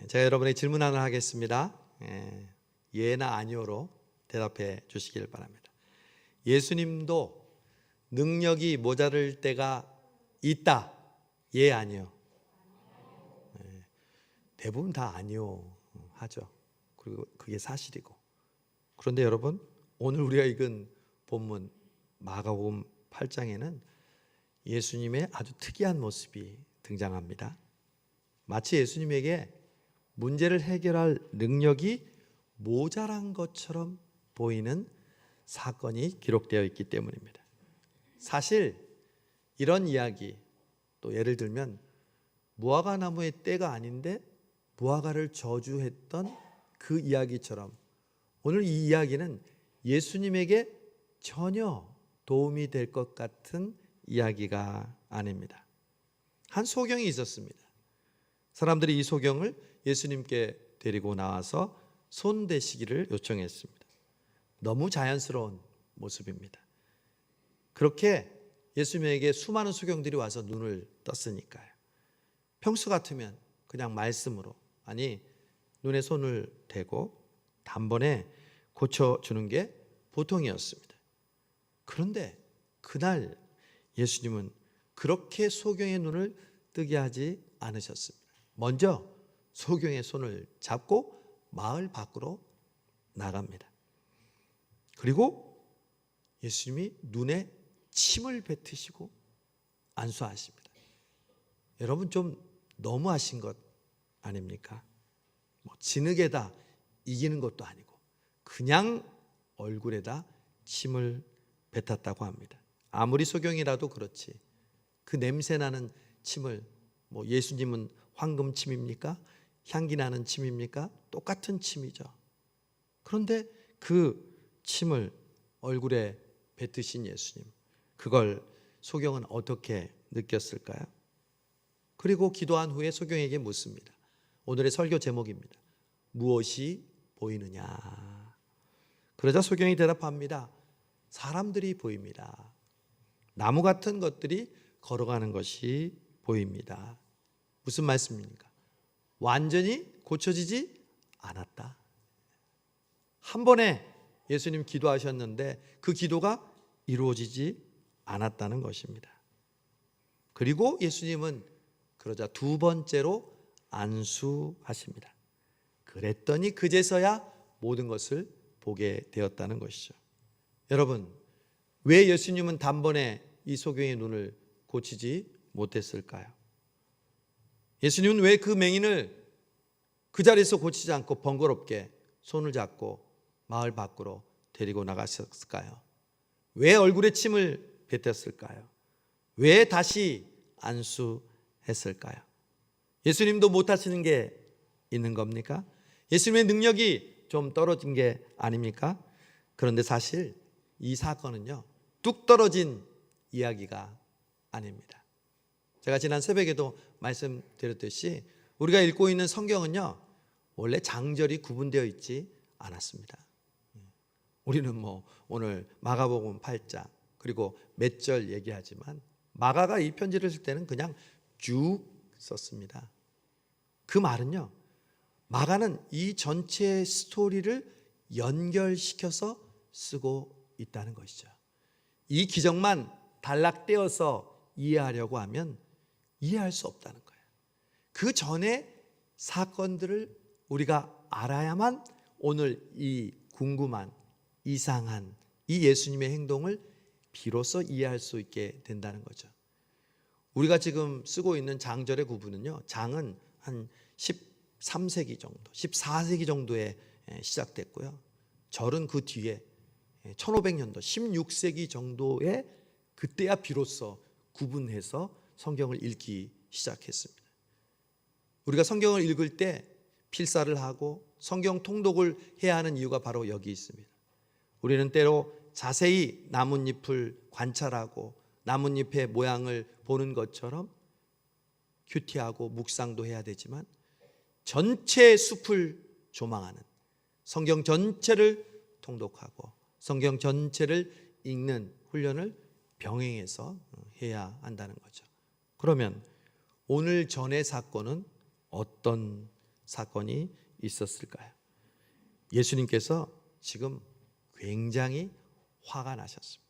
제가 여러분의 질문 하나 하겠습니다. 예나 아니오로 대답해 주시길 바랍니다. 예수님도 능력이 모자랄 때가 있다. 예, 아니요? 대부분 다 아니요 하죠. 그리고 그게 사실이고. 그런데 여러분, 오늘 우리가 읽은 본문 마가복음 8장에는 예수님의 아주 특이한 모습이 등장합니다. 마치 예수님에게 문제를 해결할 능력이 모자란 것처럼 보이는 사건이 기록되어 있기 때문입니다. 사실 이런 이야기, 또 예를 들면 무화과 나무의 때가 아닌데 무화과를 저주했던 그 이야기처럼 오늘 이 이야기는 예수님에게 전혀 도움이 될 것 같은 이야기가 아닙니다. 한 소경이 있었습니다. 사람들이 이 소경을 예수님께 데리고 나와서 손 대시기를 요청했습니다. 너무 자연스러운 모습입니다. 그렇게 예수님에게 수많은 소경들이 와서 눈을 떴으니까요. 평소 같으면 그냥 말씀으로, 아니 눈에 손을 대고 단번에 고쳐주는 게 보통이었습니다. 그런데 그날 예수님은 그렇게 소경의 눈을 뜨게 하지 않으셨습니다. 먼저 소경의 손을 잡고 마을 밖으로 나갑니다. 그리고 예수님이 눈에 침을 뱉으시고 안수하십니다. 여러분, 좀 너무하신 것 아닙니까? 진흙에다 이기는 것도 아니고 그냥 얼굴에다 침을 뱉었다고 합니다. 아무리 소경이라도 그렇지 그 냄새나는 침을, 예수님은 황금침입니까? 향기 나는 침입니까? 똑같은 침이죠. 그런데 그 침을 얼굴에 뱉으신 예수님, 그걸 소경은 어떻게 느꼈을까요? 그리고 기도한 후에 소경에게 묻습니다. 오늘의 설교 제목입니다. 무엇이 보이느냐? 그러자 소경이 대답합니다. 사람들이 보입니다. 나무 같은 것들이 걸어가는 것이 보입니다. 무슨 말씀입니까? 완전히 고쳐지지 않았다. 한 번에 예수님 기도하셨는데 그 기도가 이루어지지 않았다는 것입니다. 그리고 예수님은 그러자 두 번째로 안수하십니다. 그랬더니 그제서야 모든 것을 보게 되었다는 것이죠. 여러분, 왜 예수님은 단번에 이 소경의 눈을 고치지 못했을까요? 예수님은 왜 그 맹인을 그 자리에서 고치지 않고 번거롭게 손을 잡고 마을 밖으로 데리고 나갔을까요? 왜 얼굴에 침을 뱉었을까요? 왜 다시 안수했을까요? 예수님도 못하시는 게 있는 겁니까? 예수님의 능력이 좀 떨어진 게 아닙니까? 그런데 사실 이 사건은요, 뚝 떨어진 이야기가 아닙니다. 제가 지난 새벽에도 말씀드렸듯이 우리가 읽고 있는 성경은요, 원래 장절이 구분되어 있지 않았습니다. 우리는 오늘 마가복음 8장 그리고 몇 절 얘기하지만 마가가 이 편지를 쓸 때는 그냥 쭉 썼습니다. 그 말은요, 마가는 이 전체 스토리를 연결시켜서 쓰고 있다는 것이죠. 이 기적만 단락떼어서 이해하려고 하면 이해할 수 없다는 거예요. 그 전에 사건들을 우리가 알아야만 오늘 이 궁금한, 이상한 이 예수님의 행동을 비로소 이해할 수 있게 된다는 거죠. 우리가 지금 쓰고 있는 장절의 구분은요, 장은 한 13세기 정도, 14세기 정도에 시작됐고요. 절은 그 뒤에 1500년도, 16세기 정도에 그때야 비로소 구분해서 성경을 읽기 시작했습니다. 우리가 성경을 읽을 때 필사를 하고 성경 통독을 해야 하는 이유가 바로 여기 있습니다. 우리는 때로 자세히 나뭇잎을 관찰하고 나뭇잎의 모양을 보는 것처럼 큐티하고 묵상도 해야 되지만 전체 숲을 조망하는, 성경 전체를 통독하고 성경 전체를 읽는 훈련을 병행해서 해야 한다는 거죠. 그러면 오늘 전의 사건은 어떤 사건이 있었을까요? 예수님께서 지금 굉장히 화가 나셨습니다.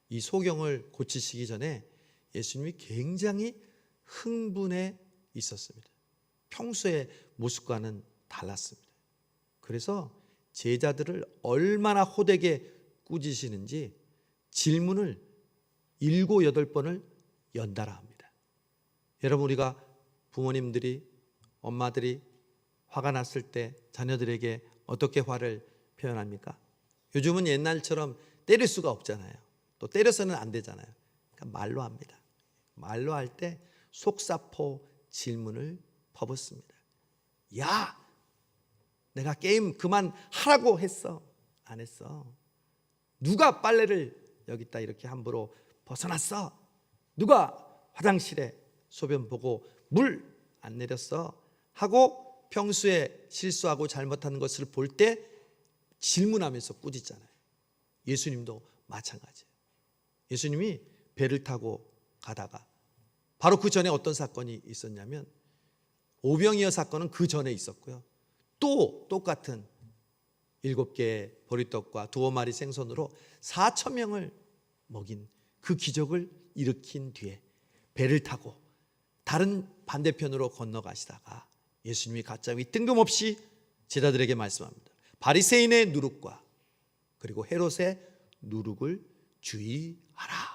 이 소경을 고치시기 전에 예수님이 굉장히 흥분해 있었습니다. 평소의 모습과는 달랐습니다. 그래서 제자들을 얼마나 호되게 꾸짖으시는지 질문을 7, 8번을 연달아 합니다. 여러분, 우리가 부모님들이, 엄마들이 화가 났을 때 자녀들에게 어떻게 화를 표현합니까? 요즘은 옛날처럼 때릴 수가 없잖아요. 또 때려서는 안 되잖아요. 그러니까 말로 합니다. 말로 할 때 속사포 질문을 퍼붓습니다. 야, 내가 게임 그만하라고 했어? 안 했어? 누가 빨래를 여기다 이렇게 함부로 벗어났어? 누가 화장실에 소변 보고 물 안 내렸어? 하고 평소에 실수하고 잘못하는 것을 볼 때 질문하면서 꾸짖잖아요. 예수님도 마찬가지예요. 예수님이 배를 타고 가다가 바로 그 전에 어떤 사건이 있었냐면 오병이어 사건은 그 전에 있었고요. 또 똑같은 7개의 보리떡과 2마리 생선으로 4,000명을 먹인 그 기적을 일으킨 뒤에 배를 타고 다른 반대편으로 건너가시다가 예수님이 갑자기 뜬금없이 제자들에게 말씀합니다. 바리새인의 누룩과 그리고 헤롯의 누룩을 주의하라.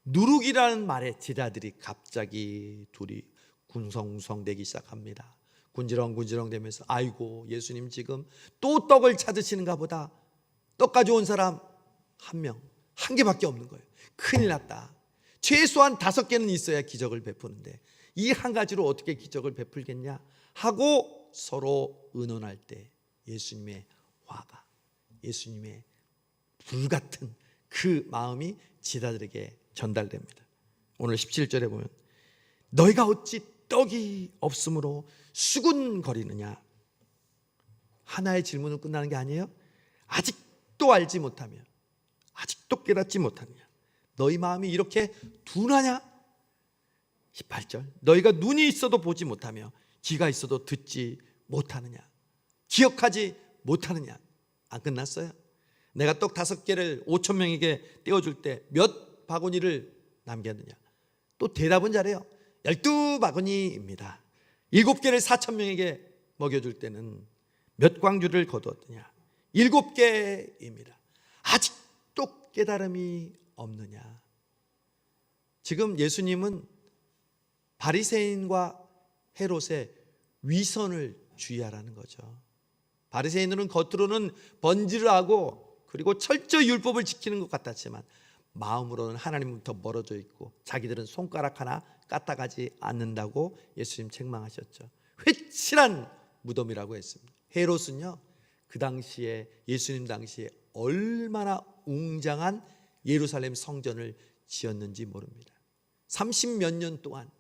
누룩이라는 말에 제자들이 갑자기 둘이 군성군성대기 시작합니다. 군지렁군지렁 되면서 아이고, 예수님 지금 또 떡을 찾으시는가 보다. 떡 가져온 사람 한 개밖에 없는 거예요. 큰일 났다. 최소한 5개는 있어야 기적을 베푸는데 이 한 가지로 어떻게 기적을 베풀겠냐 하고 서로 의논할 때 예수님의 화가, 예수님의 불같은 그 마음이 제자들에게 전달됩니다. 오늘 17절에 보면 너희가 어찌 떡이 없으므로 수군거리느냐. 하나의 질문은 끝나는 게 아니에요. 아직도 알지 못하며 아직도 깨닫지 못하느냐. 너희 마음이 이렇게 둔하냐. 18절 너희가 눈이 있어도 보지 못하며 귀가 있어도 듣지 못하느냐. 기억하지 못하느냐. 안 끝났어요. 내가 떡 5개를 5,000명에게 떼어줄 때 몇 바구니를 남겼느냐. 또 대답은 잘해요. 12바구니입니다. 7개를 4,000명에게 먹여줄 때는 몇 광주를 거두었느냐. 7개입니다. 아직도 깨달음이 없느냐. 지금 예수님은 바리새인과 헤롯의 위선을 주의하라는 거죠. 바리새인들은 겉으로는 번지를 하고 그리고 철저히 율법을 지키는 것 같았지만 마음으로는 하나님부터 멀어져 있고 자기들은 손가락 하나 까딱하지 않는다고 예수님 책망하셨죠. 회칠한 무덤이라고 했습니다. 헤롯은요, 그 당시에 예수님 당시에 얼마나 웅장한 예루살렘 성전을 지었는지 모릅니다. 30몇 년 동안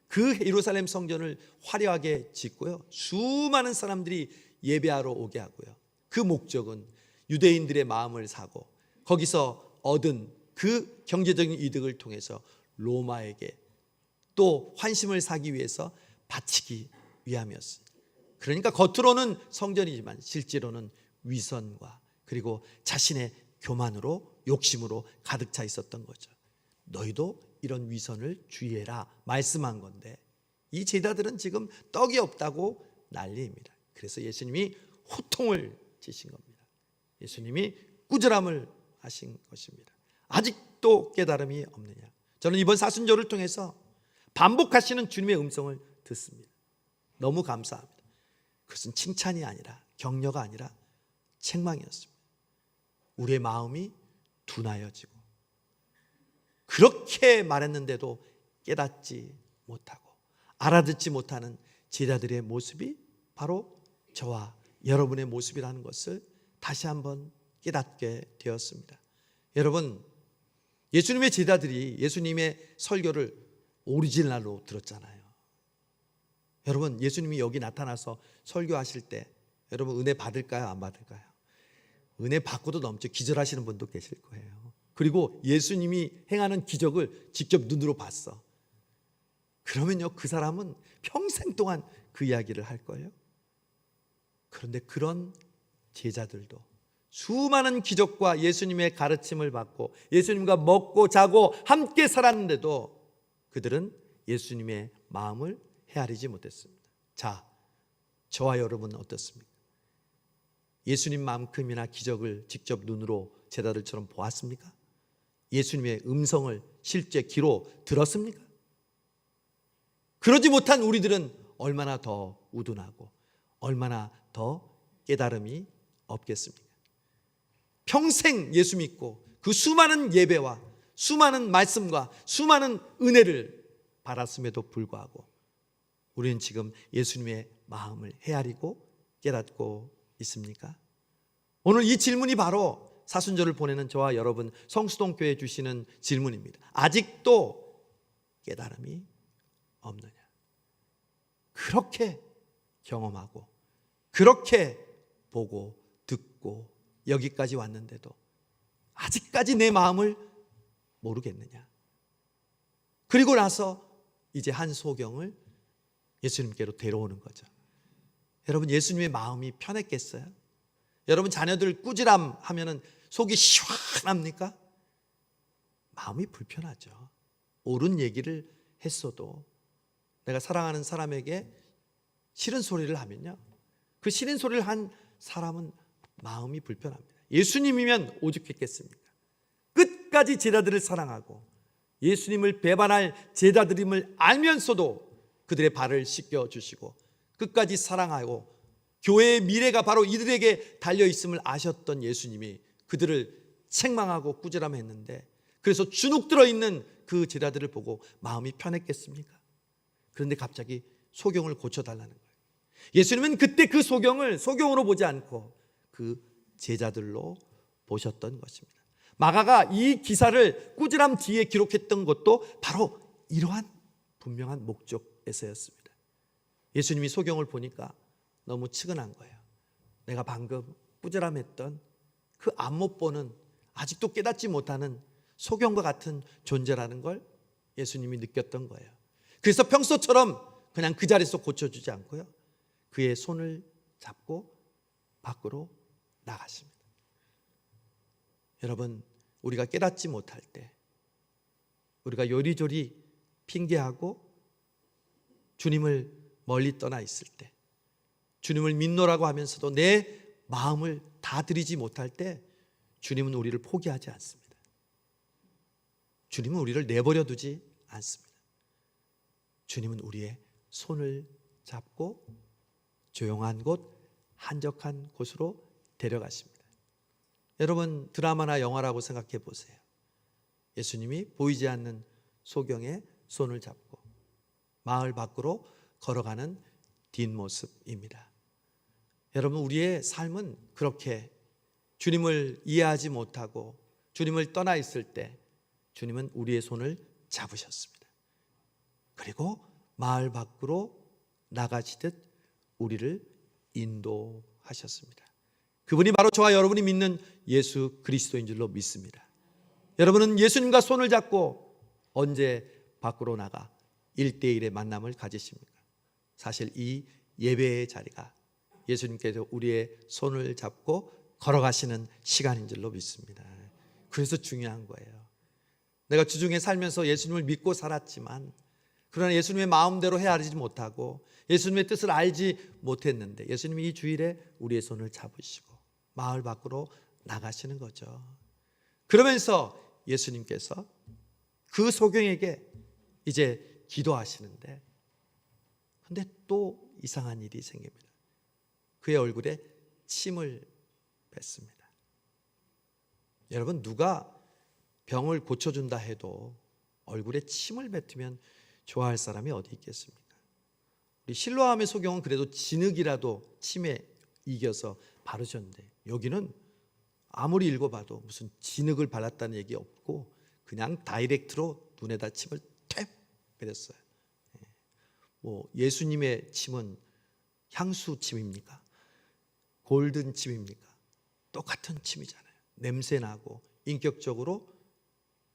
그 예루살렘 성전을 화려하게 짓고요, 수많은 사람들이 예배하러 오게 하고요. 그 목적은 유대인들의 마음을 사고 거기서 얻은 그 경제적인 이득을 통해서 로마에게 또 환심을 사기 위해서 바치기 위함이었습니다. 그러니까 겉으로는 성전이지만 실제로는 위선과 그리고 자신의 교만으로 욕심으로 가득 차 있었던 거죠. 너희도 이런 위선을 주의해라 말씀한 건데 이 제자들은 지금 떡이 없다고 난리입니다. 그래서 예수님이 호통을 치신 겁니다. 예수님이 꾸지람을 하신 것입니다. 아직도 깨달음이 없느냐. 저는 이번 사순절을 통해서 반복하시는 주님의 음성을 듣습니다. 너무 감사합니다. 그것은 칭찬이 아니라 격려가 아니라 책망이었습니다. 우리의 마음이 둔하여지고 그렇게 말했는데도 깨닫지 못하고 알아듣지 못하는 제자들의 모습이 바로 저와 여러분의 모습이라는 것을 다시 한번 깨닫게 되었습니다. 여러분, 예수님의 제자들이 예수님의 설교를 오리지널로 들었잖아요. 여러분, 예수님이 여기 나타나서 설교하실 때 여러분 은혜 받을까요? 안 받을까요? 은혜 받고도 넘쳐 기절하시는 분도 계실 거예요. 그리고 예수님이 행하는 기적을 직접 눈으로 봤어. 그러면요, 그 사람은 평생 동안 그 이야기를 할 거예요? 그런데 그런 제자들도 수많은 기적과 예수님의 가르침을 받고 예수님과 먹고 자고 함께 살았는데도 그들은 예수님의 마음을 헤아리지 못했습니다. 자, 저와 여러분은 어떻습니까? 예수님만큼이나 기적을 직접 눈으로 제자들처럼 보았습니까? 예수님의 음성을 실제 귀로 들었습니까? 그러지 못한 우리들은 얼마나 더 우둔하고 얼마나 더 깨달음이 없겠습니까? 평생 예수 믿고 그 수많은 예배와 수많은 말씀과 수많은 은혜를 받았음에도 불구하고 우리는 지금 예수님의 마음을 헤아리고 깨닫고 있습니까? 오늘 이 질문이 바로 사순절을 보내는 저와 여러분 성수동교회에 주시는 질문입니다. 아직도 깨달음이 없느냐? 그렇게 경험하고 그렇게 보고 듣고 여기까지 왔는데도 아직까지 내 마음을 모르겠느냐? 그리고 나서 이제 한 소경을 예수님께로 데려오는 거죠. 여러분, 예수님의 마음이 편했겠어요? 여러분 자녀들 꾸지람 하면은 속이 시원합니까? 마음이 불편하죠. 옳은 얘기를 했어도 내가 사랑하는 사람에게 싫은 소리를 하면요, 그 싫은 소리를 한 사람은 마음이 불편합니다. 예수님이면 오죽했겠습니까? 끝까지 제자들을 사랑하고 예수님을 배반할 제자들임을 알면서도 그들의 발을 씻겨주시고 끝까지 사랑하고 교회의 미래가 바로 이들에게 달려있음을 아셨던 예수님이 그들을 책망하고 꾸지람했는데, 그래서 주눅 들어있는 그 제자들을 보고 마음이 편했겠습니까? 그런데 갑자기 소경을 고쳐달라는 거예요. 예수님은 그때 그 소경을 소경으로 보지 않고 그 제자들로 보셨던 것입니다. 마가가 이 기사를 꾸지람 뒤에 기록했던 것도 바로 이러한 분명한 목적에서였습니다. 예수님이 소경을 보니까 너무 측은한 거예요. 내가 방금 꾸지람했던 그 안못 보는, 아직도 깨닫지 못하는 소경과 같은 존재라는 걸 예수님이 느꼈던 거예요. 그래서 평소처럼 그냥 그 자리에서 고쳐주지 않고요, 그의 손을 잡고 밖으로 나가십니다. 여러분, 우리가 깨닫지 못할 때, 우리가 요리조리 핑계하고 주님을 멀리 떠나 있을 때, 주님을 믿노라고 하면서도 내 마음을 다 드리지 못할 때 주님은 우리를 포기하지 않습니다. 주님은 우리를 내버려 두지 않습니다. 주님은 우리의 손을 잡고 조용한 곳, 한적한 곳으로 데려가십니다. 여러분, 드라마나 영화라고 생각해 보세요. 예수님이 보이지 않는 소경의 손을 잡고 마을 밖으로 걸어가는 뒷모습입니다. 여러분, 우리의 삶은 그렇게 주님을 이해하지 못하고 주님을 떠나 있을 때 주님은 우리의 손을 잡으셨습니다. 그리고 마을 밖으로 나가시듯 우리를 인도하셨습니다. 그분이 바로 저와 여러분이 믿는 예수 그리스도인 줄로 믿습니다. 여러분은 예수님과 손을 잡고 언제 밖으로 나가 1대1의 만남을 가지십니까? 사실 이 예배의 자리가 예수님께서 우리의 손을 잡고 걸어가시는 시간인 줄로 믿습니다. 그래서 중요한 거예요. 내가 주중에 살면서 예수님을 믿고 살았지만, 그러나 예수님의 마음대로 헤아리지 못하고 예수님의 뜻을 알지 못했는데 예수님이 이 주일에 우리의 손을 잡으시고 마을 밖으로 나가시는 거죠. 그러면서 예수님께서 그 소경에게 이제 기도하시는데, 근데 또 이상한 일이 생깁니다. 그의 얼굴에 침을 뱉습니다. 여러분, 누가 병을 고쳐준다 해도 얼굴에 침을 뱉으면 좋아할 사람이 어디 있겠습니까? 우리 실로암의 소경은 그래도 진흙이라도 침에 이겨서 바르셨는데, 여기는 아무리 읽어봐도 무슨 진흙을 발랐다는 얘기 없고 그냥 다이렉트로 눈에다 침을 탭 뱉었어요. 뭐 예수님의 침은 향수 침입니까? 골든 침입니까? 똑같은 침이잖아요. 냄새나고 인격적으로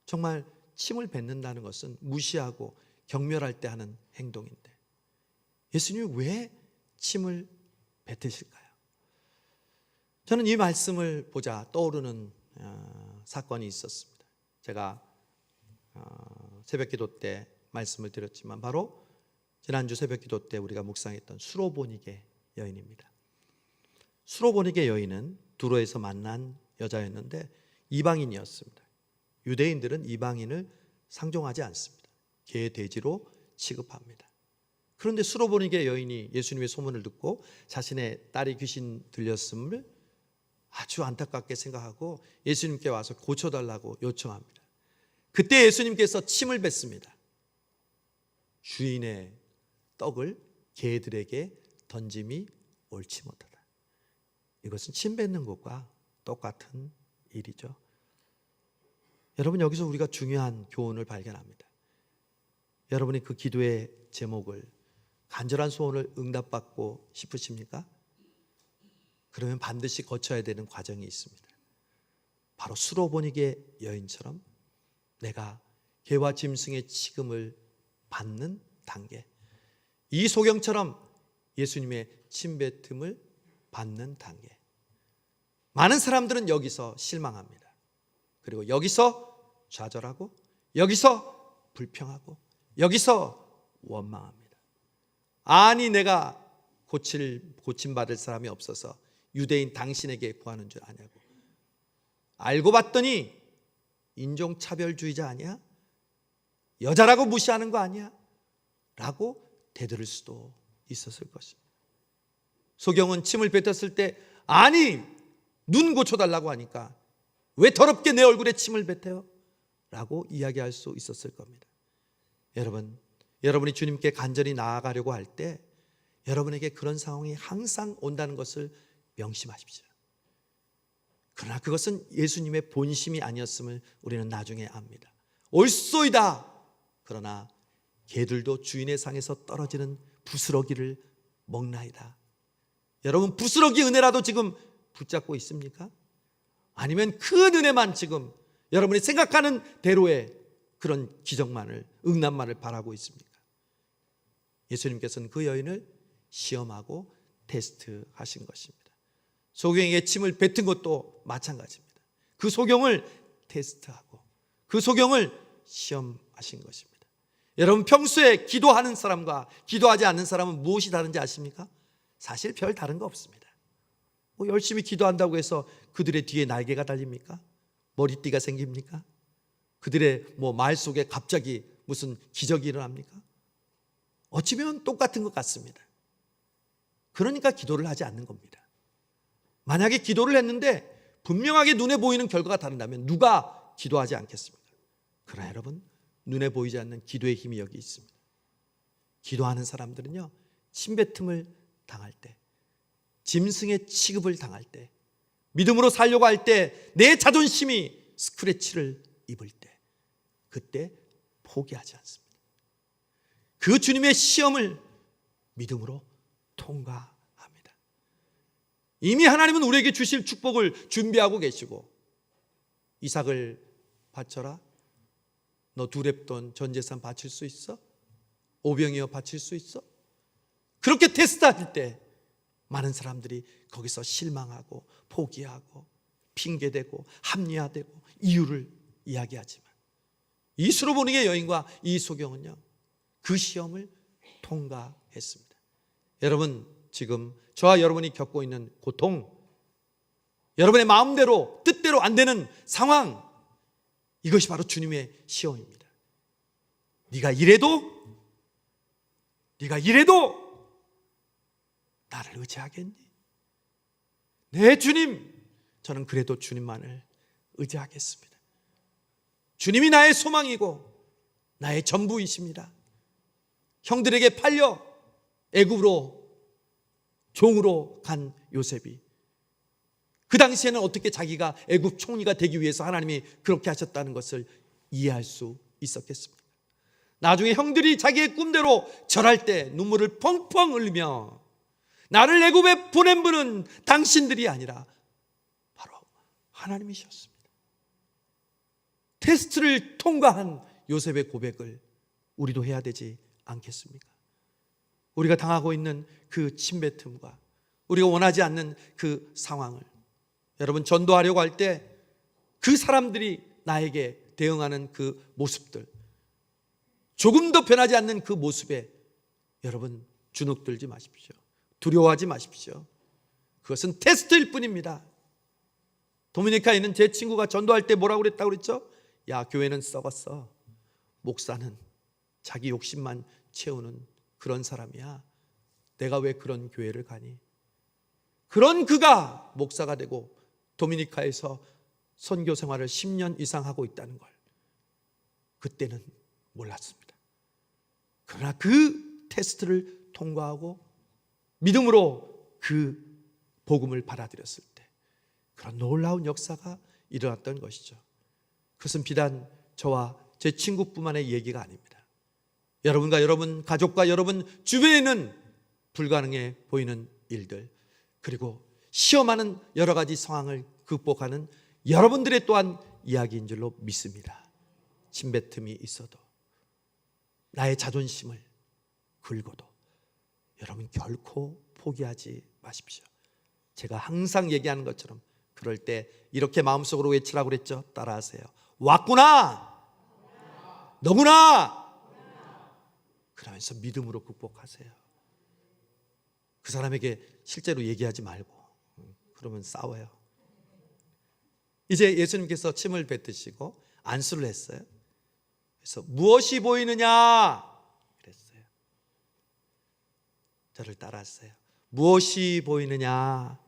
정말 침을 뱉는다는 것은 무시하고 경멸할 때 하는 행동인데, 예수님이 왜 침을 뱉으실까요? 저는 이 말씀을 보자 떠오르는 사건이 있었습니다. 제가 새벽기도 때 말씀을 드렸지만 바로 지난주 새벽기도 때 우리가 묵상했던 수로보니게 여인입니다. 수로보니게 여인은 두로에서 만난 여자였는데 이방인이었습니다. 유대인들은 이방인을 상종하지 않습니다. 개돼지로 취급합니다. 그런데 수로보니게 여인이 예수님의 소문을 듣고 자신의 딸이 귀신 들렸음을 아주 안타깝게 생각하고 예수님께 와서 고쳐달라고 요청합니다. 그때 예수님께서 침을 뱉습니다. 주인의 떡을 개들에게 던짐이 옳지 못하다. 이것은 침 뱉는 것과 똑같은 일이죠. 여러분, 여기서 우리가 중요한 교훈을 발견합니다. 여러분이 그 기도의 제목을 간절한 소원을 응답받고 싶으십니까? 그러면 반드시 거쳐야 되는 과정이 있습니다. 바로 수로보니게 여인처럼 내가 개와 짐승의 취급을 받는 단계, 이 소경처럼 예수님의 침뱉음을 받는 단계. 많은 사람들은 여기서 실망합니다. 그리고 여기서 좌절하고 여기서 불평하고 여기서 원망합니다. 아니 내가 고침받을 사람이 없어서 유대인 당신에게 구하는 줄 아냐고. 알고 봤더니 인종차별주의자 아니야? 여자라고 무시하는 거 아니야? 라고 대들을 수도 있었을 것입니다. 소경은 침을 뱉었을 때 아니 눈 고쳐달라고 하니까 왜 더럽게 내 얼굴에 침을 뱉어요? 라고 이야기할 수 있었을 겁니다. 여러분이 주님께 간절히 나아가려고 할 때 여러분에게 그런 상황이 항상 온다는 것을 명심하십시오. 그러나 그것은 예수님의 본심이 아니었음을 우리는 나중에 압니다. 옳소이다. 그러나 개들도 주인의 상에서 떨어지는 부스러기를 먹나이다. 여러분, 부스러기 은혜라도 지금 붙잡고 있습니까? 아니면 큰 은혜만 지금 여러분이 생각하는 대로의 그런 기적만을, 응답만을 바라고 있습니까? 예수님께서는 그 여인을 시험하고 테스트하신 것입니다. 소경에게 침을 뱉은 것도 마찬가지입니다. 그 소경을 테스트하고 그 소경을 시험하신 것입니다. 여러분, 평소에 기도하는 사람과 기도하지 않는 사람은 무엇이 다른지 아십니까? 사실 별 다른 거 없습니다. 열심히 기도한다고 해서 그들의 뒤에 날개가 달립니까? 머리띠가 생깁니까? 그들의 말 속에 갑자기 무슨 기적이 일어납니까? 어찌보면 똑같은 것 같습니다. 그러니까 기도를 하지 않는 겁니다. 만약에 기도를 했는데 분명하게 눈에 보이는 결과가 다른다면 누가 기도하지 않겠습니까? 그러나 여러분, 눈에 보이지 않는 기도의 힘이 여기 있습니다. 기도하는 사람들은요, 침뱉음을 당할 때, 짐승의 취급을 당할 때, 믿음으로 살려고 할 때, 내 자존심이 스크래치를 입을 때, 그때 포기하지 않습니다. 그 주님의 시험을 믿음으로 통과합니다. 이미 하나님은 우리에게 주실 축복을 준비하고 계시고, 이삭을 바쳐라. 너 두렙돈 전 재산 바칠 수 있어? 오병이어 바칠 수 있어? 그렇게 테스트할 때 많은 사람들이 거기서 실망하고 포기하고 핑계대고 합리화되고 이유를 이야기하지만, 이 수로보니게 여인과 이 소경은요, 그 시험을 통과했습니다. 여러분, 지금 저와 여러분이 겪고 있는 고통, 여러분의 마음대로 뜻대로 안 되는 상황, 이것이 바로 주님의 시험입니다. 네가 이래도 나를 의지하겠니? 네, 주님, 저는 그래도 주님만을 의지하겠습니다. 주님이 나의 소망이고 나의 전부이십니다. 형들에게 팔려 애굽으로 종으로 간 요셉이 그 당시에는 어떻게 자기가 애굽 총리가 되기 위해서 하나님이 그렇게 하셨다는 것을 이해할 수 있었겠습니까? 나중에 형들이 자기의 꿈대로 절할 때 눈물을 펑펑 흘리며 나를 애굽에 보낸 분은 당신들이 아니라 바로 하나님이셨습니다. 테스트를 통과한 요셉의 고백을 우리도 해야 되지 않겠습니까? 우리가 당하고 있는 그 침뱉음과 우리가 원하지 않는 그 상황을 여러분 전도하려고 할 때 그 사람들이 나에게 대응하는 그 모습들, 조금 더 변하지 않는 그 모습에 여러분 주눅들지 마십시오. 두려워하지 마십시오. 그것은 테스트일 뿐입니다. 도미니카에 있는 제 친구가 전도할 때 뭐라고 그랬다고 그랬죠? 야, 교회는 썩었어. 목사는 자기 욕심만 채우는 그런 사람이야. 내가 왜 그런 교회를 가니? 그런 그가 목사가 되고 도미니카에서 선교 생활을 10년 이상 하고 있다는 걸 그때는 몰랐습니다. 그러나 그 테스트를 통과하고 믿음으로 그 복음을 받아들였을 때 그런 놀라운 역사가 일어났던 것이죠. 그것은 비단 저와 제 친구뿐만의 얘기가 아닙니다. 여러분과 여러분 가족과 여러분 주변에는 불가능해 보이는 일들, 그리고 시험하는 여러 가지 상황을 극복하는 여러분들의 또한 이야기인 줄로 믿습니다. 침뱉음이 있어도 나의 자존심을 긁어도 여러분 결코 포기하지 마십시오. 제가 항상 얘기하는 것처럼 그럴 때 이렇게 마음속으로 외치라고 그랬죠. 따라하세요. 왔구나, 너구나. 그러면서 믿음으로 극복하세요. 그 사람에게 실제로 얘기하지 말고, 그러면 싸워요. 이제 예수님께서 침을 뱉으시고 안수를 했어요. 그래서 무엇이 보이느냐 그랬어요. 저를 따라하세요. 무엇이 보이느냐?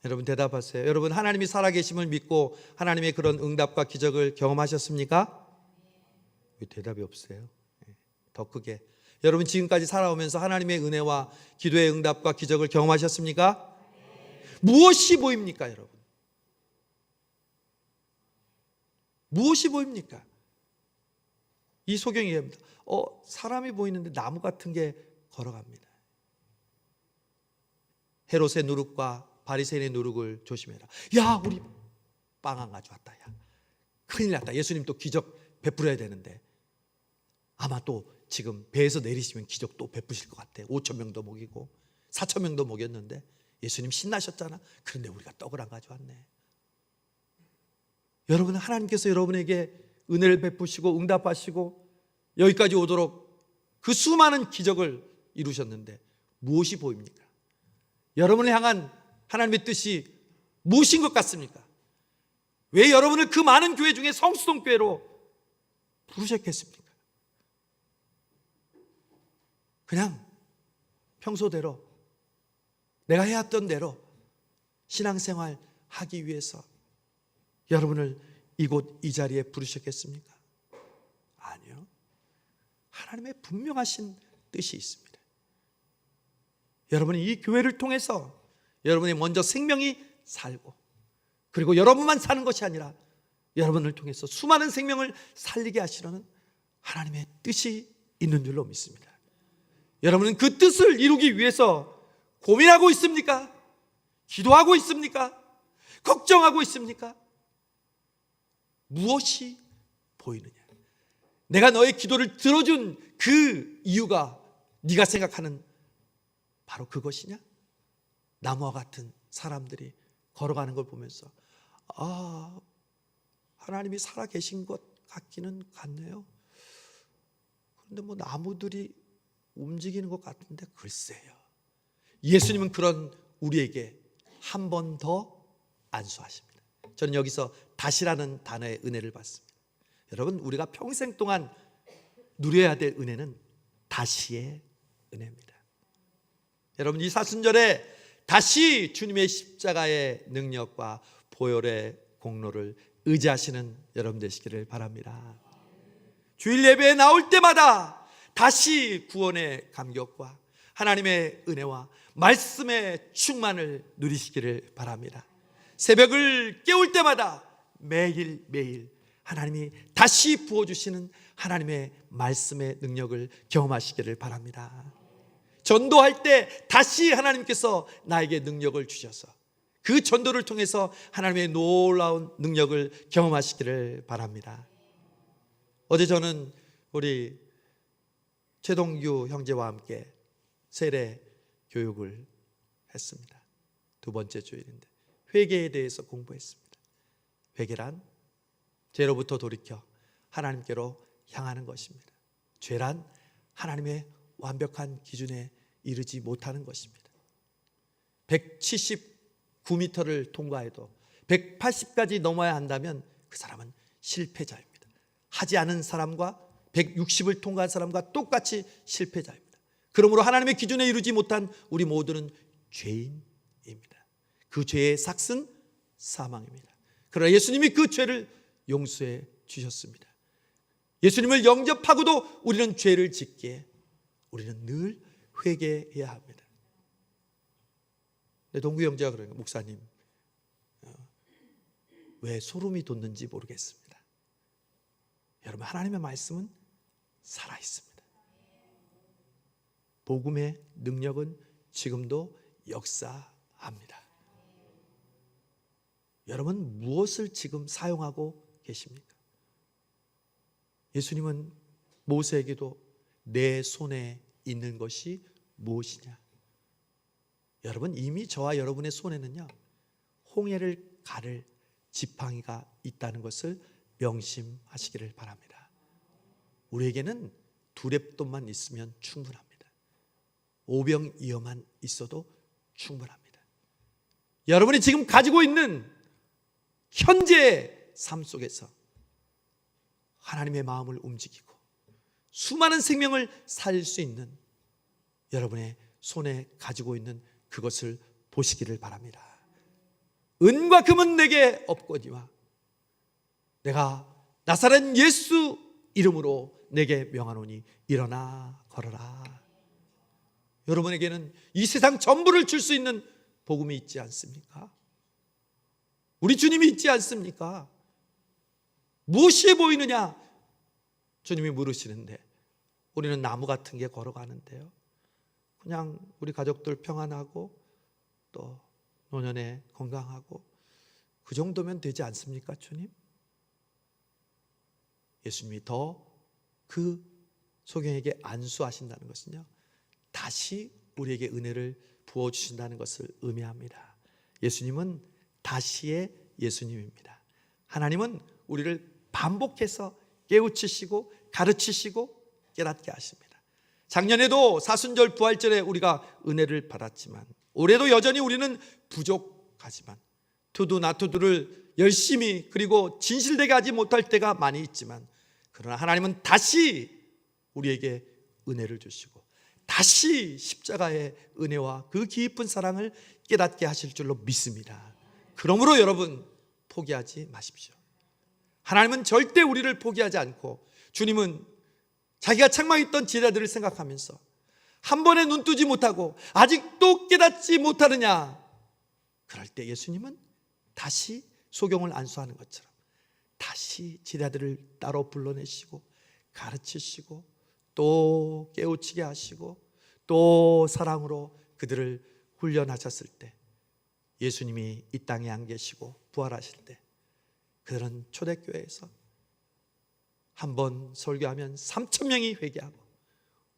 여러분 대답하세요. 여러분 하나님이 살아계심을 믿고 하나님의 그런 응답과 기적을 경험하셨습니까? 왜 대답이 없어요? 더 크게. 여러분 지금까지 살아오면서 하나님의 은혜와 기도의 응답과 기적을 경험하셨습니까? 무엇이 보입니까, 여러분? 무엇이 보입니까? 이 소경이 얘기합니다. 사람이 보이는데 나무 같은 게 걸어갑니다. 헤롯의 누룩과 바리새인의 누룩을 조심해라. 야, 우리 빵 안 가져왔다. 야, 큰일 났다. 예수님 또 기적 베풀어야 되는데 아마 또 지금 배에서 내리시면 기적 또 베푸실 것 같아. 5,000명도 먹이고 4,000명도 먹였는데 예수님 신나셨잖아. 그런데 우리가 떡을 안 가져왔네. 여러분 하나님께서 여러분에게 은혜를 베푸시고 응답하시고 여기까지 오도록 그 수많은 기적을 이루셨는데 무엇이 보입니까? 여러분을 향한 하나님의 뜻이 무엇인 것 같습니까? 왜 여러분을 그 많은 교회 중에 성수동 교회로 부르셨겠습니까? 그냥 평소대로 내가 해왔던 대로 신앙생활 하기 위해서 여러분을 이곳 이 자리에 부르셨겠습니까? 아니요. 하나님의 분명하신 뜻이 있습니다. 여러분이 이 교회를 통해서 여러분이 먼저 생명이 살고 그리고 여러분만 사는 것이 아니라 여러분을 통해서 수많은 생명을 살리게 하시려는 하나님의 뜻이 있는 줄로 믿습니다. 여러분은 그 뜻을 이루기 위해서 고민하고 있습니까? 기도하고 있습니까? 걱정하고 있습니까? 무엇이 보이느냐? 내가 너의 기도를 들어준 그 이유가 네가 생각하는 바로 그것이냐? 나무와 같은 사람들이 걸어가는 걸 보면서 하나님이 살아계신 것 같기는 같네요. 그런데 뭐 나무들이 움직이는 것 같은데 글쎄요. 예수님은 그런 우리에게 한 번 더 안수하십니다. 저는 여기서 다시라는 단어의 은혜를 받습니다. 여러분 우리가 평생 동안 누려야 될 은혜는 다시의 은혜입니다. 여러분 이 사순절에 다시 주님의 십자가의 능력과 보혈의 공로를 의지하시는 여러분 되시기를 바랍니다. 주일 예배에 나올 때마다 다시 구원의 감격과 하나님의 은혜와 말씀의 충만을 누리시기를 바랍니다. 새벽을 깨울 때마다 매일매일 하나님이 다시 부어주시는 하나님의 말씀의 능력을 경험하시기를 바랍니다. 전도할 때 다시 하나님께서 나에게 능력을 주셔서 그 전도를 통해서 하나님의 놀라운 능력을 경험하시기를 바랍니다. 어제 저는 우리 최동규 형제와 함께 세례 교육을 했습니다. 두 번째 주일인데 회개에 대해서 공부했습니다. 회개란 죄로부터 돌이켜 하나님께로 향하는 것입니다. 죄란 하나님의 완벽한 기준에 이르지 못하는 것입니다. 179m를 통과해도 180까지 넘어야 한다면 그 사람은 실패자입니다. 하지 않은 사람과 160을 통과한 사람과 똑같이 실패자입니다. 그러므로 하나님의 기준에 이르지 못한 우리 모두는 죄인입니다. 그 죄의 삭은 사망입니다. 그러나 예수님이 그 죄를 용서해 주셨습니다. 예수님을 영접하고도 우리는 죄를 짓기에 우리는 늘 회개해야 합니다. 내 동구 형제가 그래요. 목사님, 왜 소름이 돋는지 모르겠습니다. 여러분, 하나님의 말씀은 살아있습니다. 복음의 능력은 지금도 역사합니다. 여러분, 무엇을 지금 사용하고 계십니까? 예수님은 모세에게도 내 손에 있는 것이 무엇이냐? 여러분, 이미 저와 여러분의 손에는요, 홍해를 가를 지팡이가 있다는 것을 명심하시기를 바랍니다. 우리에게는 두렙돈만 있으면 충분합니다. 오병이어만 있어도 충분합니다. 여러분이 지금 가지고 있는 현재의 삶 속에서 하나님의 마음을 움직이고 수많은 생명을 살릴 수 있는 여러분의 손에 가지고 있는 그것을 보시기를 바랍니다. 은과 금은 내게 없거니와 내가 나사렛 예수 이름으로 내게 명하노니 일어나 걸어라. 여러분에게는 이 세상 전부를 줄 수 있는 복음이 있지 않습니까? 우리 주님이 있지 않습니까? 무엇이 보이느냐? 주님이 물으시는데 우리는 나무 같은 게 걸어가는데요, 그냥 우리 가족들 평안하고 또 노년에 건강하고 그 정도면 되지 않습니까, 주님? 예수님이 더 그 소경에게 안수하신다는 것은요, 다시 우리에게 은혜를 부어주신다는 것을 의미합니다. 예수님은 다시의 예수님입니다. 하나님은 우리를 반복해서 깨우치시고 가르치시고 깨닫게 하십니다. 작년에도 사순절 부활절에 우리가 은혜를 받았지만 올해도 여전히 우리는 부족하지만 투두 나투두를 열심히 그리고 진실되게 하지 못할 때가 많이 있지만, 그러나 하나님은 다시 우리에게 은혜를 주시고 다시 십자가의 은혜와 그 깊은 사랑을 깨닫게 하실 줄로 믿습니다. 그러므로 여러분, 포기하지 마십시오. 하나님은 절대 우리를 포기하지 않고, 주님은 자기가 책망했던 제자들을 생각하면서 한 번에 눈 뜨지 못하고 아직도 깨닫지 못하느냐, 그럴 때 예수님은 다시 소경을 안수하는 것처럼 다시 제자들을 따로 불러내시고 가르치시고 또 깨우치게 하시고 또 사랑으로 그들을 훈련하셨을 때, 예수님이 이 땅에 안 계시고 부활하실 때 그들은 초대교회에서 한 번 설교하면 3,000명이 회개하고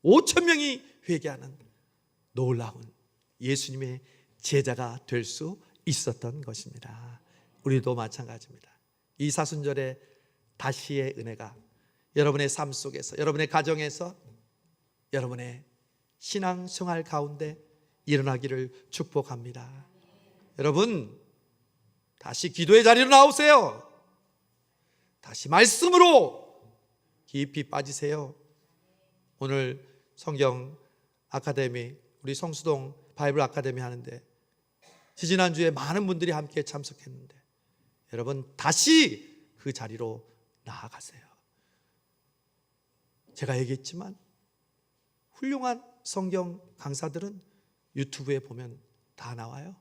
5,000명이 회개하는 놀라운 예수님의 제자가 될 수 있었던 것입니다. 우리도 마찬가지입니다. 이 사순절에 다시의 은혜가 여러분의 삶 속에서, 여러분의 가정에서, 여러분의 신앙생활 가운데 일어나기를 축복합니다. 여러분, 다시 기도의 자리로 나오세요. 다시 말씀으로 깊이 빠지세요. 오늘 성경 아카데미, 우리 성수동 바이블 아카데미 하는데 지지난주에 많은 분들이 함께 참석했는데, 여러분 다시 그 자리로 나아가세요. 제가 얘기했지만 훌륭한 성경 강사들은 유튜브에 보면 다 나와요.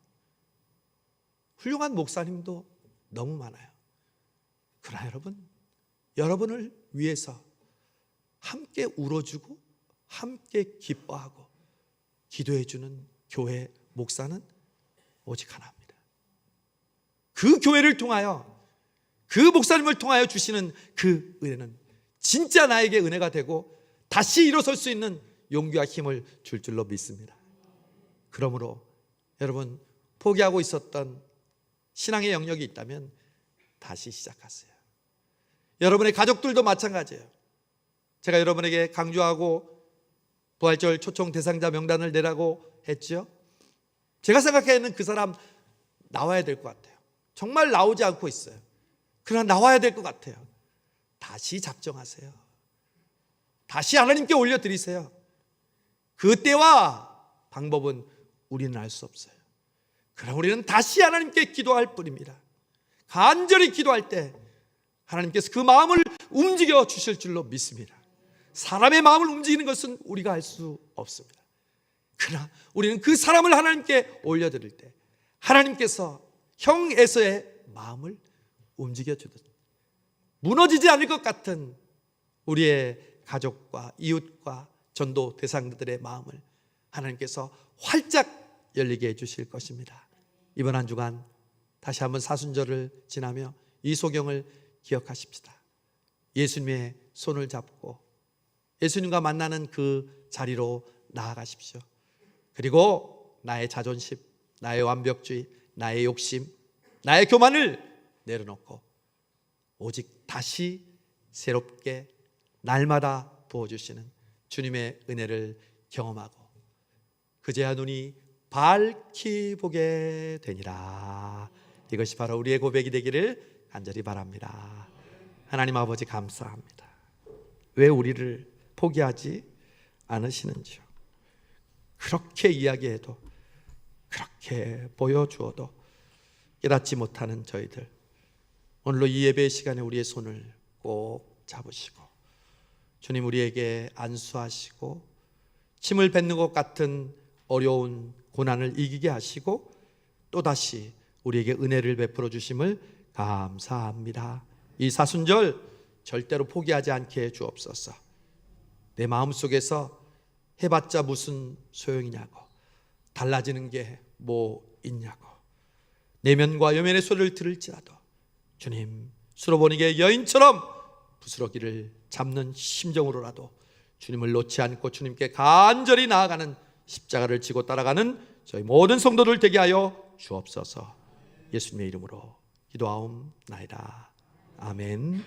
훌륭한 목사님도 너무 많아요. 그러나 여러분, 여러분을 위해서 함께 울어주고 함께 기뻐하고 기도해주는 교회 목사는 오직 하나입니다. 그 교회를 통하여, 그 목사님을 통하여 주시는 그 은혜는 진짜 나에게 은혜가 되고 다시 일어설 수 있는 용기와 힘을 줄 줄로 믿습니다. 그러므로 여러분, 포기하고 있었던 신앙의 영역이 있다면 다시 시작하세요. 여러분의 가족들도 마찬가지예요. 제가 여러분에게 강조하고 부활절 초청 대상자 명단을 내라고 했죠. 제가 생각하기에는 그 사람 나와야 될 것 같아요. 정말 나오지 않고 있어요. 그러나 나와야 될 것 같아요. 다시 작정하세요. 다시 하나님께 올려드리세요. 그 때와 방법은 우리는 알 수 없어요. 그럼 우리는 다시 하나님께 기도할 뿐입니다. 간절히 기도할 때 하나님께서 그 마음을 움직여 주실 줄로 믿습니다. 사람의 마음을 움직이는 것은 우리가 알 수 없습니다. 그러나 우리는 그 사람을 하나님께 올려드릴 때 하나님께서 형 에서의 마음을 움직여 주듯 무너지지 않을 것 같은 우리의 가족과 이웃과 전도 대상들의 마음을 하나님께서 활짝 열리게 해주실 것입니다. 이번 한 주간 다시 한번 사순절을 지나며 이 소경을 기억하십시다. 예수님의 손을 잡고 예수님과 만나는 그 자리로 나아가십시오. 그리고 나의 자존심, 나의 완벽주의, 나의 욕심, 나의 교만을 내려놓고 오직 다시 새롭게 날마다 부어주시는 주님의 은혜를 경험하고 그제야 눈이 밝히 보게 되니라. 이것이 바로 우리의 고백이 되기를 간절히 바랍니다. 하나님 아버지 감사합니다. 왜 우리를 포기하지 않으시는지요. 그렇게 이야기해도 그렇게 보여주어도 깨닫지 못하는 저희들, 오늘로 이 예배 시간에 우리의 손을 꼭 잡으시고 주님 우리에게 안수하시고 침을 뱉는 것 같은 어려운 고난을 이기게 하시고 또다시 우리에게 은혜를 베풀어 주심을 감사합니다. 이 사순절 절대로 포기하지 않게 해 주옵소서. 내 마음속에서 해봤자 무슨 소용이냐고, 달라지는 게 뭐 있냐고, 내면과 여면의 소리를 들을지라도 주님 수로보니게 여인처럼 부스러기를 잡는 심정으로라도 주님을 놓지 않고 주님께 간절히 나아가는 십자가를 지고 따라가는 저희 모든 성도들 되게 하여 주옵소서. 예수님의 이름으로 기도하옵나이다. 아멘.